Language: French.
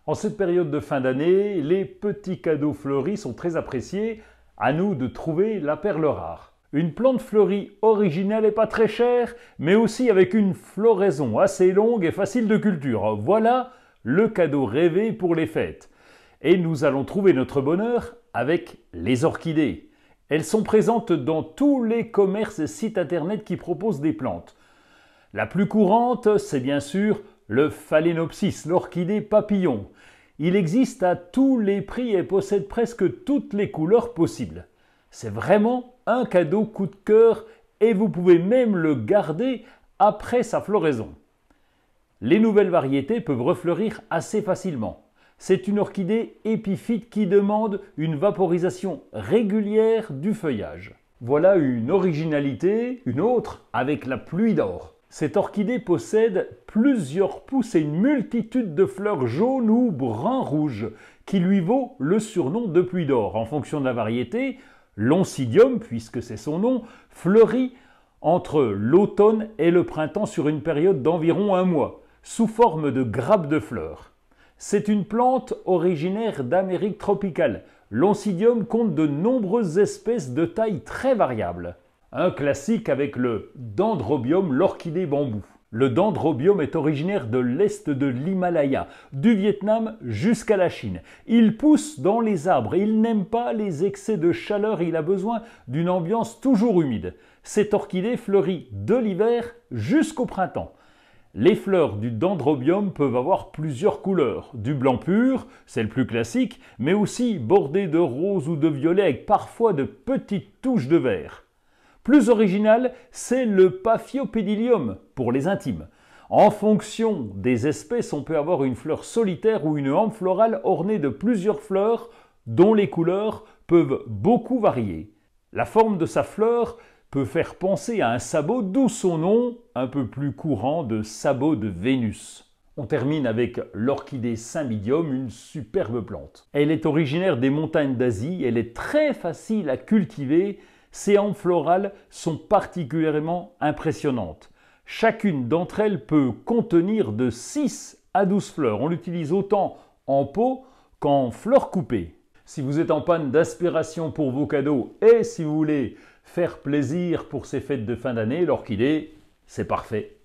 En cette période de fin d'année, les petits cadeaux fleuris sont très appréciés. À nous de trouver la perle rare. Une plante fleurie originale et pas très chère, mais aussi avec une floraison assez longue et facile de culture. Voilà le cadeau rêvé pour les fêtes. Et nous allons trouver notre bonheur avec les orchidées. Elles sont présentes dans tous les commerces et sites internet qui proposent des plantes. La plus courante, c'est bien sûr le Phalaenopsis, l'orchidée papillon. Il existe à tous les prix et possède presque toutes les couleurs possibles. C'est vraiment un cadeau coup de cœur et vous pouvez même le garder après sa floraison. Les nouvelles variétés peuvent refleurir assez facilement. C'est une orchidée épiphyte qui demande une vaporisation régulière du feuillage. Voilà une originalité, une autre avec la pluie d'or. Cette orchidée possède plusieurs pousses et une multitude de fleurs jaunes ou brun-rouge, qui lui vaut le surnom de pluie d'or. En fonction de la variété, l'oncidium, puisque c'est son nom, fleurit entre l'automne et le printemps sur une période d'environ un mois, sous forme de grappes de fleurs. C'est une plante originaire d'Amérique tropicale. L'oncidium compte de nombreuses espèces de taille très variables. Un classique avec le dendrobium, l'orchidée bambou. Le dendrobium est originaire de l'est de l'Himalaya, du Vietnam jusqu'à la Chine. Il pousse dans les arbres, il n'aime pas les excès de chaleur et il a besoin d'une ambiance toujours humide. Cette orchidée fleurit de l'hiver jusqu'au printemps. Les fleurs du dendrobium peuvent avoir plusieurs couleurs. Du blanc pur, c'est le plus classique, mais aussi bordé de rose ou de violet avec parfois de petites touches de vert. Plus original, c'est le Paphiopedilium pour les intimes. En fonction des espèces, on peut avoir une fleur solitaire ou une hampe florale ornée de plusieurs fleurs dont les couleurs peuvent beaucoup varier. La forme de sa fleur peut faire penser à un sabot, d'où son nom un peu plus courant de sabot de Vénus. On termine avec l'orchidée cymbidium, une superbe plante. Elle est originaire des montagnes d'Asie, elle est très facile à cultiver. Ces hampes florales sont particulièrement impressionnantes. Chacune d'entre elles peut contenir de 6 à 12 fleurs. On l'utilise autant en pot qu'en fleurs coupées. Si vous êtes en panne d'inspiration pour vos cadeaux et si vous voulez faire plaisir pour ces fêtes de fin d'année, l'orchidée, c'est parfait.